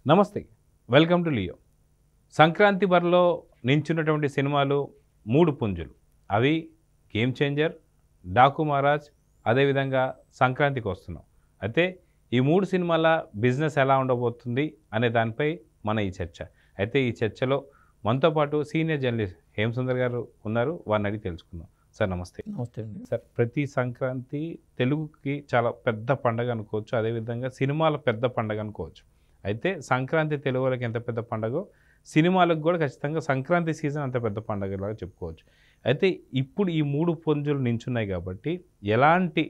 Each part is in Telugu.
నమస్తే, వెల్కమ్ టు లియో. సంక్రాంతి బరిలో నించున్నటువంటి సినిమాలు 3 పుంజులు. అవి గేమ్ చేంజర్, డాకు మహారాజ్, అదేవిధంగా సంక్రాంతికి వస్తున్నాం. అయితే ఈ 3 సినిమాల బిజినెస్ ఎలా ఉండబోతుంది అనే దానిపై మన ఈ చర్చ. అయితే ఈ చర్చలో మనతో పాటు సీనియర్ జర్నలిస్ట్ హేమసుందర్ గారు ఉన్నారు. వారిని అడిగి తెలుసుకుందాం. సార్ నమస్తే. నమస్తే అండి. సార్, ప్రతి సంక్రాంతి తెలుగుకి చాలా పెద్ద పండగ అనుకోవచ్చు, అదేవిధంగా సినిమాల పెద్ద పండగ అనుకోవచ్చు. అయితే సంక్రాంతి తెలుగు వాళ్ళకి ఎంత పెద్ద పండగో సినిమాలకు కూడా ఖచ్చితంగా సంక్రాంతి సీజన్ అంత పెద్ద పండగలాగా చెప్పుకోవచ్చు. అయితే ఇప్పుడు ఈ 3 పుంజులు నించున్నాయి కాబట్టి ఎలాంటి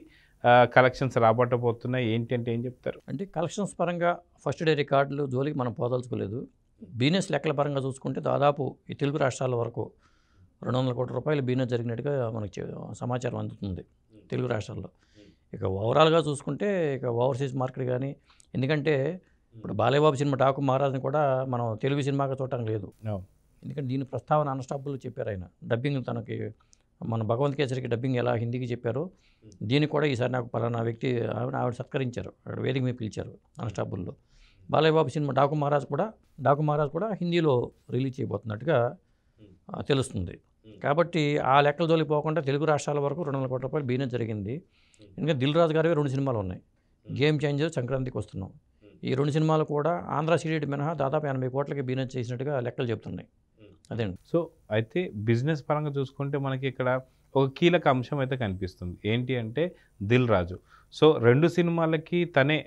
కలెక్షన్స్ రాబట్టబోతున్నాయి, ఏంటి అంటే ఏం చెప్తారు? అంటే కలెక్షన్స్ పరంగా ఫస్ట్ డే రికార్డులు జోలికి మనం పోదలుచుకోలేదు. బిజినెస్ లెక్కల పరంగా చూసుకుంటే దాదాపు ఈ తెలుగు రాష్ట్రాల వరకు 200 కోట్ల రూపాయలు బిజినెస్ జరిగినట్టుగా మనకి సమాచారం అందుతుంది తెలుగు రాష్ట్రాల్లో. ఇక ఓవరాల్గా చూసుకుంటే ఇక ఓవర్సీస్ మార్కెట్ కానీ, ఎందుకంటే ఇప్పుడు బాలయ్యబాబు సినిమా డాకు మహారాజ్ని కూడా మనం తెలుగు సినిమాగా చూడటం లేదు. ఎందుకంటే దీని ప్రస్తావన అన్స్టాపుల్ చెప్పారు ఆయన. డబ్బింగ్ తనకి మన భగవంత్ కేసరికి డబ్బింగ్ ఎలా హిందీకి చెప్పారో దీనికి కూడా ఈసారి నాకు పలానా వ్యక్తి ఆవిడ సత్కరించారు, ఆవిడ వేదిక మీద పిలిచారు అన్స్టాపుల్లో. బాలయ్యబాబు సినిమా డాకు మహారాజ్ కూడా హిందీలో రిలీజ్ చేయబోతున్నట్టుగా తెలుస్తుంది. కాబట్టి ఆ లెక్కల జోలికి పోకుండా తెలుగు రాష్ట్రాల వరకు 200 కోట్ల రూపాయలు బిజినెస్ జరిగింది. ఎందుకంటే దిల్ రాజు గారివి 2 సినిమాలు ఉన్నాయి. గేమ్ చేంజర్, సంక్రాంతికి వస్తున్నాం. ఈ 2 సినిమాలు కూడా ఆంధ్ర సీడెడ్ మినహా దాదాపు 80 కోట్లకి బిజినెస్ చేసినట్టుగా లెక్కలు చెప్తున్నాయి. అదేండి. సో అయితే బిజినెస్ పరంగా చూసుకుంటే మనకి ఇక్కడ ఒక కీలక అంశం అయితే కనిపిస్తుంది. ఏంటి అంటే దిల్ రాజు. సో 2 సినిమాలకి తనే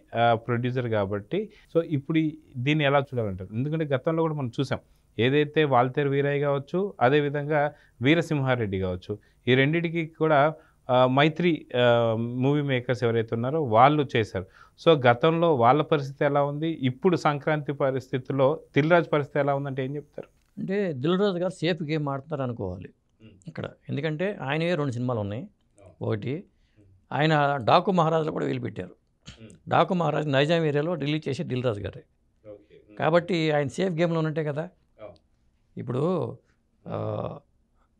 ప్రొడ్యూసర్ కాబట్టి సో ఇప్పుడు దీన్ని ఎలా చూడాలంటారు? ఎందుకంటే గతంలో కూడా మనం చూసాం, ఏదైతే వాల్తేరు వీరయ్య కావచ్చు, అదేవిధంగా వీరసింహారెడ్డి కావచ్చు, ఈ రెండింటికి కూడా మైత్రి మూవీ మేకర్స్ ఎవరైతే ఉన్నారో వాళ్ళు చేశారు. సో గతంలో వాళ్ళ పరిస్థితి ఎలా ఉంది, ఇప్పుడు సంక్రాంతి పరిస్థితుల్లో దిల్ రాజు పరిస్థితి ఎలా ఉందంటే ఏం చెప్తారు? అంటే దిల్ రాజు గారు సేఫ్ గేమ్ ఆడుతున్నారు అనుకోవాలి ఇక్కడ. ఎందుకంటే ఆయనవే 2 సినిమాలు ఉన్నాయి. ఒకటి ఆయన డాకు మహారాజులో కూడా వీలు పెట్టారు. డాకు మహారాజ్ నైజాం ఏరియాలో రిలీజ్ చేసి దిల్ రాజు గారే కాబట్టి ఆయన సేఫ్ గేమ్లో ఉన్నట్టే కదా. ఇప్పుడు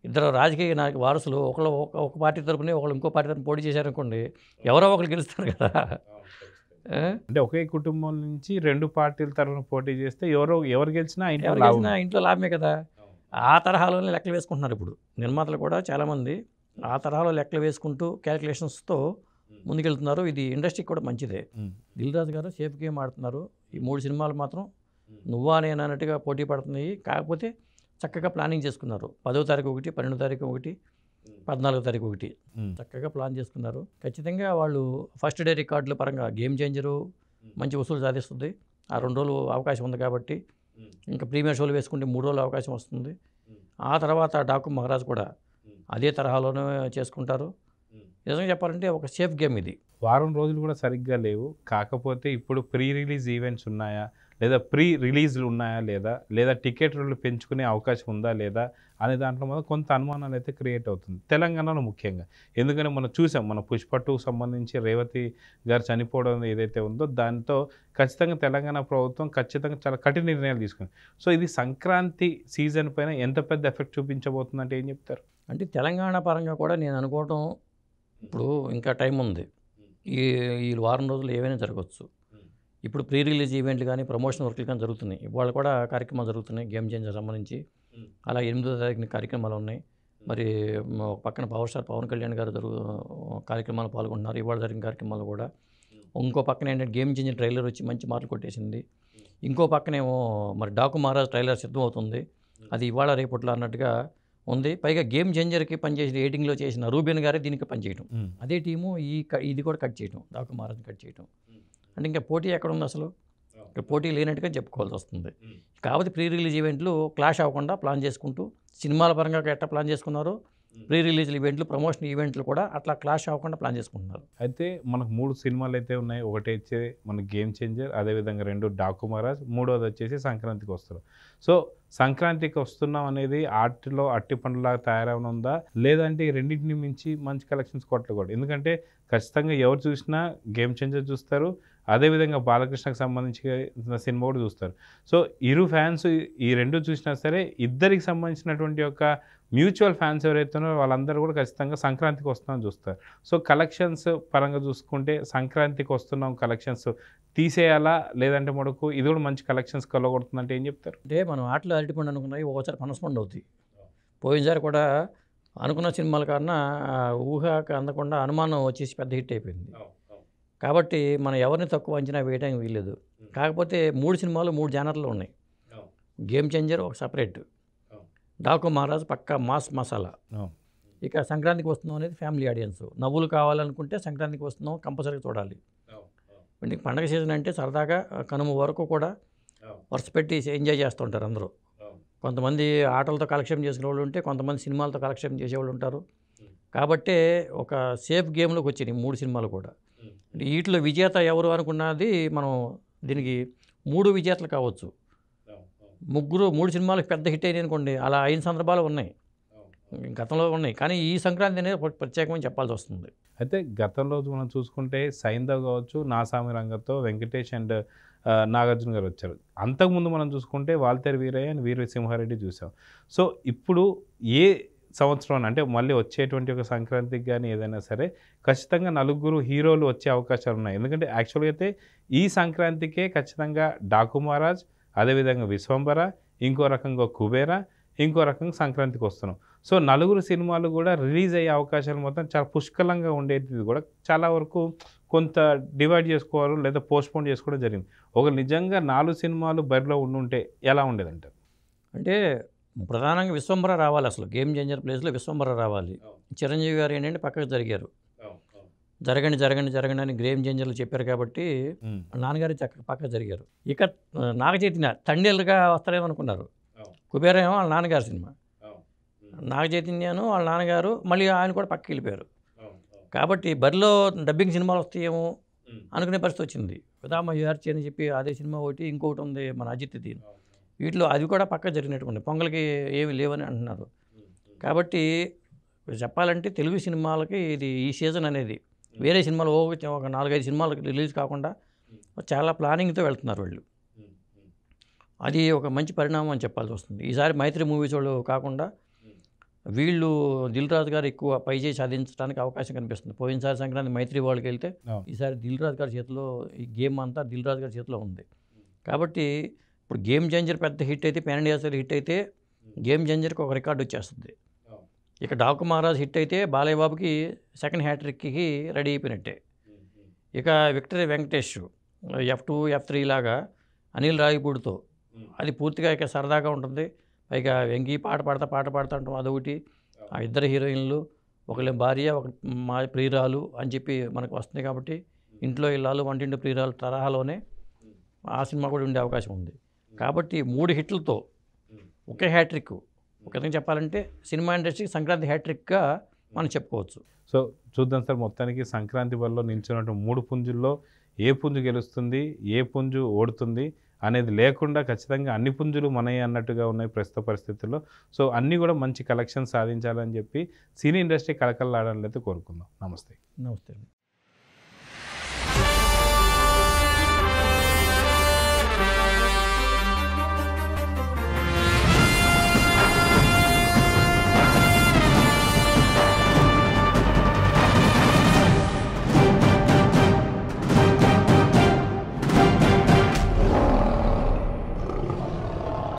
ఇద్దరు రాజకీయ వారసులు ఒక పార్టీ తరపునే ఒకళ్ళు ఇంకో పార్టీ తరపున పోటీ చేశారనుకోండి, ఎవరో ఒకరు గెలుస్తారు కదా. అంటే ఒకే కుటుంబం నుంచి 2 పార్టీల తరఫున పోటీ చేస్తే ఎవరు గెలిచినా ఇంట్లో లాభమే కదా. ఆ తరహాలోనే లెక్కలు వేసుకుంటున్నారు ఇప్పుడు నిర్మాతలు కూడా చాలామంది. ఆ తరహాలో లెక్కలు వేసుకుంటూ క్యాలిక్యులేషన్స్తో ముందుకెళ్తున్నారు. ఇది ఇండస్ట్రీకి కూడా మంచిదే. దిల్ రాజు గారు సేఫ్ గేమ్ ఆడుతున్నారు. ఈ 3 సినిమాలు మాత్రం నువ్వా నేను అన్నట్టుగా పోటీ పడుతున్నాయి. కాకపోతే చక్కగా ప్లానింగ్ చేసుకున్నారు. 10వ తారీఖు ఒకటి, 12వ తారీఖు ఒకటి, 14వ తారీఖు ఒకటి చక్కగా ప్లాన్ చేసుకున్నారు. ఖచ్చితంగా వాళ్ళు ఫస్ట్ డే రికార్డుల పరంగా గేమ్ చేంజరు మంచి వసూలు సాధిస్తుంది. ఆ 2 రోజులు అవకాశం ఉంది కాబట్టి ఇంకా ప్రీమియర్ షోలు వేసుకుంటే 3 రోజులు అవకాశం వస్తుంది. ఆ తర్వాత డాకు మహారాజ్ కూడా అదే తరహాలోనే చేసుకుంటారు. నిజంగా చెప్పాలంటే ఒక సేఫ్ గేమ్ ఇది. వారం రోజులు కూడా సరిగ్గా లేవు. కాకపోతే ఇప్పుడు ప్రీ రిలీజ్ ఈవెంట్స్ ఉన్నాయా లేదా, ప్రీ రిలీజ్లు ఉన్నాయా లేదా టికెట్లు పెంచుకునే అవకాశం ఉందా లేదా అనే దాంట్లో మనం కొంత అనుమానాలు అయితే క్రియేట్ అవుతుంది తెలంగాణలో ముఖ్యంగా. ఎందుకంటే మనం చూసాం, మన పుష్ప 2 సంబంధించి రేవతి గారు చనిపోవడం ఏదైతే ఉందో దాంతో ఖచ్చితంగా తెలంగాణ ప్రభుత్వం ఖచ్చితంగా చాలా కఠిన నిర్ణయాలు తీసుకుంది. సో ఇది సంక్రాంతి సీజన్ పైన ఎంత పెద్ద ఎఫెక్ట్ చూపించబోతుందంటే ఏం చెప్తారు? అంటే తెలంగాణ పరంగా కూడా నేను అనుకోవటం ఇప్పుడు ఇంకా టైం ఉంది. ఈ వారం రోజులు ఏవైనా జరగవచ్చు. ఇప్పుడు ప్రీ రిలీజ్ ఈవెంట్లు కానీ ప్రమోషన్ వర్క్లు కానీ జరుగుతున్నాయి. ఇవాళ కూడా కార్యక్రమాలు జరుగుతున్నాయి గేమ్ చేంజర్ సంబంధించి. అలా 8వ తారీఖున కార్యక్రమాలు ఉన్నాయి. మరి ఒక పక్కన పవర్ స్టార్ పవన్ కళ్యాణ్ గారు కార్యక్రమాలు పాల్గొంటున్నారు. ఇవాళ జరిగిన కార్యక్రమాలు కూడా. ఇంకో పక్కన ఏంటంటే గేమ్ చేంజర్ ట్రైలర్ వచ్చి మంచి మార్కులు కొట్టేసింది. ఇంకో పక్కనేమో మరి డాకు మహారాజ్ ట్రైలర్ సిద్ధమవుతుంది. అది ఇవాళ రేపట్లో అన్నట్టుగా ఉంది. పైగా గేమ్ చేంజర్కి పనిచేసిన ఎడిటింగ్లో చేసిన రూబెన్ గారే దీనికి పనిచేయడం, అదే టీము ఇది కూడా కట్ చేయడం, డాకు మహారాజ్ని కట్ చేయడం. అంటే ఇంకా పోటీ ఎక్కడ ఉంది అసలు? ఇక్కడ పోటీ లేనట్టుగా చెప్పుకోవాల్సి వస్తుంది. కాబట్టి ప్రీ రిలీజ్ ఈవెంట్లు క్లాష్ అవ్వకుండా ప్లాన్ చేసుకుంటూ సినిమాల పరంగా ఎట్లా ప్లాన్ చేసుకున్నారు, ప్రీ రిలీజ్ ఈవెంట్లు ప్రమోషన్ ఈవెంట్లు కూడా అట్లా క్లాష్ అవ్వకుండా ప్లాన్ చేసుకుంటున్నారు. అయితే మనకు 3 సినిమాలు అయితే ఉన్నాయి. ఒకటి వచ్చే మన గేమ్ చేంజర్, అదేవిధంగా 2 డాకు మహారాజ్, 3వది వచ్చేసి సంక్రాంతికి వస్తారు. సో సంక్రాంతికి వస్తున్నాం అనేది ఆర్ట్లో అట్టి పండులాగా తయారవనుందా, లేదంటే ఈ రెండింటిని మించి మంచి కలెక్షన్స్ కొట్టకూడదు? ఎందుకంటే ఖచ్చితంగా ఎవరు చూసినా గేమ్ చేంజర్ చూస్తారు, అదేవిధంగా బాలకృష్ణకు సంబంధించిన సినిమా కూడా చూస్తారు. సో ఇరు ఫ్యాన్స్ ఈ 2 చూసినా సరే ఇద్దరికి సంబంధించినటువంటి ఒక మ్యూచువల్ ఫ్యాన్స్ ఎవరైతే ఉన్నారో వాళ్ళందరూ కూడా ఖచ్చితంగా సంక్రాంతికి వస్తున్నామని చూస్తారు. సో కలెక్షన్స్ పరంగా చూసుకుంటే సంక్రాంతికి వస్తున్నాం కలెక్షన్స్ తీసేయాలా? లేదంటే మటుకు ఇది కూడా మంచి కలెక్షన్స్ కొల్లగొడుతుందంటే ఏం చెప్తారు? అంటే మనం ఆటలు అరటిపండు అనుకున్నాయి ఒక్కోసారి పనసపండు అవుతాయి. పోయినసారి కూడా అనుకున్న సినిమాల కన్నా ఊహకు అందకుండా అనుమానం వచ్చేసి పెద్ద హిట్ అయిపోయింది. కాబట్టి మనం ఎవరిని తక్కువ అంచనా వేయడానికి వీల్లేదు. కాకపోతే 3 సినిమాలు 3 జానర్లు ఉన్నాయి. గేమ్ చేంజర్ ఒక సపరేట్, డాకు మహారాజ్ పక్కా మాస్ మసాలా. ఇక సంక్రాంతికి వస్తున్నాం అనేది ఫ్యామిలీ ఆడియన్స్. నవ్వులు కావాలనుకుంటే సంక్రాంతికి వస్తున్నాం కంపల్సరీగా చూడాలి. పండగ సీజన్ అంటే సరదాగా కనుమ వరకు కూడా వరుస పెట్టి ఎంజాయ్ చేస్తుంటారు అందరూ. కొంతమంది ఆటలతో కలెక్షన్ చేసుకునే వాళ్ళు ఉంటే, కొంతమంది సినిమాలతో కలెక్షన్ చేసేవాళ్ళు ఉంటారు. కాబట్టే ఒక సేఫ్ గేమ్లోకి వచ్చినాయి 3 సినిమాలు కూడా. అంటే వీటిలో విజేత ఎవరు అనుకున్నది మనం దీనికి 3 విజేతలు కావచ్చు. 3 సినిమాలకు పెద్ద హిట్ అయినాయి అనుకోండి, అలా అయిన సందర్భాలు ఉన్నాయి, గతంలో ఉన్నాయి. కానీ ఈ సంక్రాంతి అనేది ప్రత్యేకమని చెప్పాల్సి వస్తుంది. అయితే గతంలో మనం చూసుకుంటే సైంధవ్ కావచ్చు, నాసామి రంగతో వెంకటేష్ అండ్ నాగార్జున గారు వచ్చారు. అంతకుముందు మనం చూసుకుంటే వాల్తేరు వీరయ్య అండ్ వీర సింహారెడ్డి చూసాం. సో ఇప్పుడు ఏ సంవత్సరం అంటే మళ్ళీ వచ్చేటువంటి ఒక సంక్రాంతికి కానీ ఏదైనా సరే ఖచ్చితంగా 4 హీరోలు వచ్చే అవకాశాలు ఉన్నాయి. ఎందుకంటే యాక్చువల్గా అయితే ఈ సంక్రాంతికే ఖచ్చితంగా డాకు మహారాజ్, అదేవిధంగా విశ్వంబర, ఇంకో రకంగా కుబేరా, ఇంకో రకంగా సంక్రాంతికి వస్తున్నాం. సో 4 సినిమాలు కూడా రిలీజ్ అయ్యే అవకాశాలు మొత్తం చాలా పుష్కలంగా ఉండేది కూడా చాలా వరకు కొంత డివైడ్ చేసుకోవడం లేదా పోస్ట్పోన్ చేసుకోవడం జరిగింది. ఒక నిజంగా 4 సినిమాలు బరిలో ఉండుంటే ఎలా ఉండేదంటారు? అంటే ప్రధానంగా విశ్వంబర రావాలి. అసలు గేమ్ చేంజర్ ప్లేస్లో విశ్వంబర రావాలి. చిరంజీవి గారు ఏంటంటే పక్కకు జరిగారు. జరగండి జరగండి జరగండి అని గేమ్ చేంజర్లు చెప్పారు కాబట్టి నాన్నగారు పక్కకు జరిగారు. ఇక నాగ చైతన్య తండ్రిలుగా వస్తారేమనుకున్నారు. కుబేర ఏమో వాళ్ళ నాన్నగారు సినిమా, నాగ చైతన్యను వాళ్ళ నాన్నగారు, మళ్ళీ ఆయన కూడా పక్కకి వెళ్ళిపోయారు. కాబట్టి బరిలో డబ్బింగ్ సినిమాలు వస్తాయేమో అనుకునే పరిస్థితి వచ్చింది. విధామ యూఆర్చి అని చెప్పి అదే సినిమా ఒకటి, ఇంకొకటి ఉంది మన అజిత్ది. వీటిలో అది కూడా పక్క జరిగినటువంటి పొంగల్కి ఏమి లేవని అంటున్నారు. కాబట్టి చెప్పాలంటే తెలుగు సినిమాలకి ఇది ఈ సీజన్ అనేది వేరే సినిమాలు ఒక 4-5 సినిమాలకు రిలీజ్ కాకుండా చాలా ప్లానింగ్తో వెళ్తున్నారు వాళ్ళు. అది ఒక మంచి పరిణామం అని చెప్పాల్సి వస్తుంది. ఈసారి మైత్రి మూవీస్ వాళ్ళు కాకుండా వీళ్ళు దిల్ రాజు గారు ఎక్కువ పై చేసి సాధించడానికి అవకాశం కనిపిస్తుంది. పోయినసారి సంక్రాంతి మైత్రి వాళ్ళకి వెళ్తే ఈసారి దిల్ రాజు గారి చేతిలో ఈ గేమ్ అంతా దిల్ రాజు గారి చేతిలో ఉంది. కాబట్టి ఇప్పుడు గేమ్ చేంజర్ పెద్ద హిట్ అయితే, పాన్ ఇండియా హిట్ అయితే గేమ్ చేంజర్కి ఒక రికార్డు వచ్చేస్తుంది. ఇక డాకు మహారాజ్ హిట్ అయితే బాలయ్య బాబుకి సెకండ్ హ్యాట్రిక్కి రెడీ అయిపోయినట్టే. ఇక విక్టరీ వెంకటేష్ F2 F3 లాగా అనిల్ రావిపూడితో అది పూర్తిగా ఇక సరదాగా ఉంటుంది. పైగా వెంకీ పాట పాడుతూ ఉంటాం అదొకటి. ఆ ఇద్దరు హీరోయిన్లు, ఒకళ్ళ భార్య, ఒక మా ప్రియురాలు అని చెప్పి మనకు వస్తుంది. కాబట్టి ఇంట్లో ఇల్లాలు వంటింటి ప్రియురాలు తరహాలోనే ఆ సినిమా కూడా ఉండే అవకాశం ఉంది. కాబట్టి 3 హిట్లతో ఒకే హ్యాట్రిక్, ఒక విధంగా చెప్పాలంటే సినిమా ఇండస్ట్రీకి సంక్రాంతి హ్యాట్రిక్గా మనం చెప్పుకోవచ్చు. సో చూద్దాం సార్, మొత్తానికి సంక్రాంతి బరిలో నిల్చున్నట్టు 3 పుంజుల్లో ఏ పుంజు గెలుస్తుంది, ఏ పుంజు ఓడుతుంది అనేది లేకుండా ఖచ్చితంగా అన్ని పుంజులు మనయే అన్నట్టుగా ఉన్నాయి ప్రస్తుత పరిస్థితుల్లో. సో అన్నీ కూడా మంచి కలెక్షన్ సాధించాలని చెప్పి సినీ ఇండస్ట్రీ కళకళలాడాలని అయితే కోరుకుందాం. నమస్తే. నమస్తే.